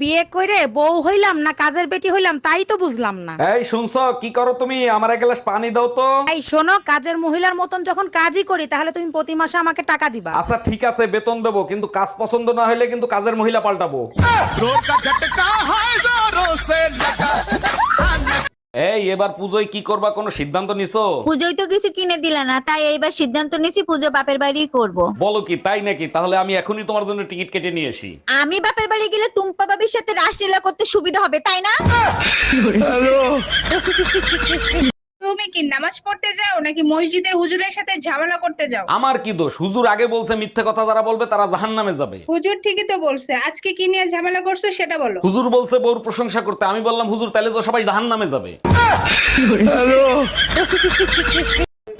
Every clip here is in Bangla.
বিয়ে করে বউ হইলাম না কাজের বেটি হইলাম তাই তো বুঝলাম না। এই শুনছো কি করো তুমি? আমার এক গ্লাস পানি দাও তো। এই শোনো, কাজের মহিলার মতন যখন কাজই করি তাহলে তুমি প্রতি মাসে আমাকে টাকা দিবা। আচ্ছা ঠিক আছে, বেতন দেবো, কিন্তু কাজ পছন্দ না হলে কিন্তু কাজের মহিলা পাল্টাবো। এই এবার পুজোয় কি করবা, কোনো সিদ্ধান্ত নিছো? পুজোয় তো কিছু কিনে দিলে না, তাই এইবার সিদ্ধান্ত নিছি পুজো বাপের বাড়ি করব। বলো কি, তাই নাকি? তাহলে আমি এখনই তোমার জন্য টিকিট কেটে নিয়ে আসি। আমি বাপের বাড়ি গেলে টুম্পা বাবির সাথে রাসলীলা করতে সুবিধা হবে, তাই না? তুমি কি নামাজ পড়তে যাও নাকি মসজিদের হুজুরের সাথে ঝামেলা করতে যাও? আমার কি দোষ? হুজুর আগে বলছে মিথ্যে কথা যারা বলবে তারা জাহান্নামে যাবে। হুজুর ঠিকই তো বলছে, আজকে কি নিয়ে ঝামেলা করছো সেটা বলো। হুজুর বলছে বউর প্রশংসা করতে, আমি বললাম হুজুর তাহলে তো সবাই জাহান্নামে যাবে।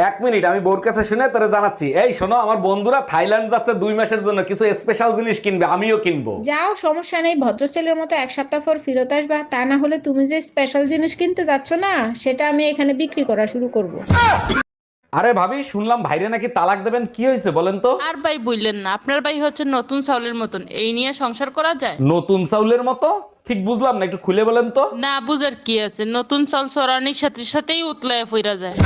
এক মিনিট, আমি বউর কাছে শুনে তোরে জানাচ্ছি। এই শোনো, আমার বন্ধুরা থাইল্যান্ড যাচ্ছে 2 মাসের জন্য, কিছু স্পেশাল জিনিস কিনবে, আমিও কিনবো। যাও, সমস্যা নেই, ভদ্র ছেলের মতো 1 সপ্তাহ পর ফেরত আসবা। তা না হলে তুমি যে স্পেশাল জিনিস কিনতে যাচ্ছ না সেটা আমি এখানে বিক্রি করা শুরু করব। আরে ভাবি, শুনলাম ভাইরে নাকি তালাক দেবেন, কি হয়েছে বলেন তো? আর ভাই বললেন না, আপনার ভাই হচ্ছে নতুন চাউলের মতন, এই নিয়ে সংসার করা যায়? নতুন চাউলের মতো? ঠিক বুঝলাম না, একটু খুলে বলেন তো। না বুঝার কি আছে, নতুন চাল চড়ানির সাথে সাথেই উতলায় ফিরা যায়।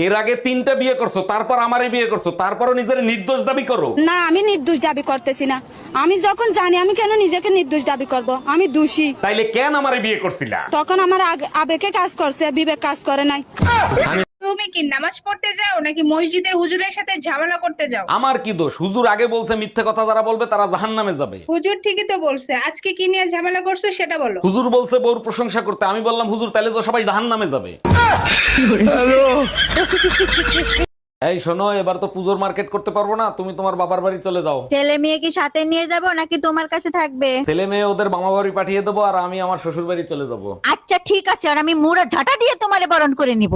এর আগে 3টা বিয়ে করছো, তারপর আমারই বিয়ে করছো, তারপরও নিজের নির্দোষ দাবি করো। না, আমি নির্দোষ দাবি করতেছি না। আমি যখন জানি, আমি কেন নিজেকে নির্দোষ দাবি করব? আমি দোষী। তাইলে কেন আমারে বিয়ে করছিলা? তখন আমার আবেগে কাজ করছে, বিবেক কাজ করে নাই। তুমি কি নামাজ পড়তে যাও নাকি মসজিদের হুজুরের সাথে ঝামেলা করতে যাও? আমার কি দোষ? হুজুর আগে বলছে মিথ্যে কথা যারা বলবে তারা জাহান্নামে যাবে। হুজুর ঠিকই তো বলছে, আজকে কি নিয়ে ঝামেলা করছো সেটা বলো। হুজুর বলছে বউর প্রশংসা করতে, আমি বললাম হুজুর তাহলে তো সবাই জাহান্নামে যাবে। এই শোনো, এবার তো পুজোর মার্কেট করতে পারবো না, তুমি তোমার বাবার বাড়ি চলে যাও। ছেলে মেয়ে কি সাথে নিয়ে যাব নাকি তোমার কাছে থাকবে? ছেলে মেয়ে ওদের মামা বাড়ি পাঠিয়ে দেবো, আর আমি আমার শ্বশুর বাড়ি চলে যাবো। আচ্ছা ঠিক আছে, আর আমি মুড়া ঝাঁটা দিয়ে তোমারে বরণ করে নিব।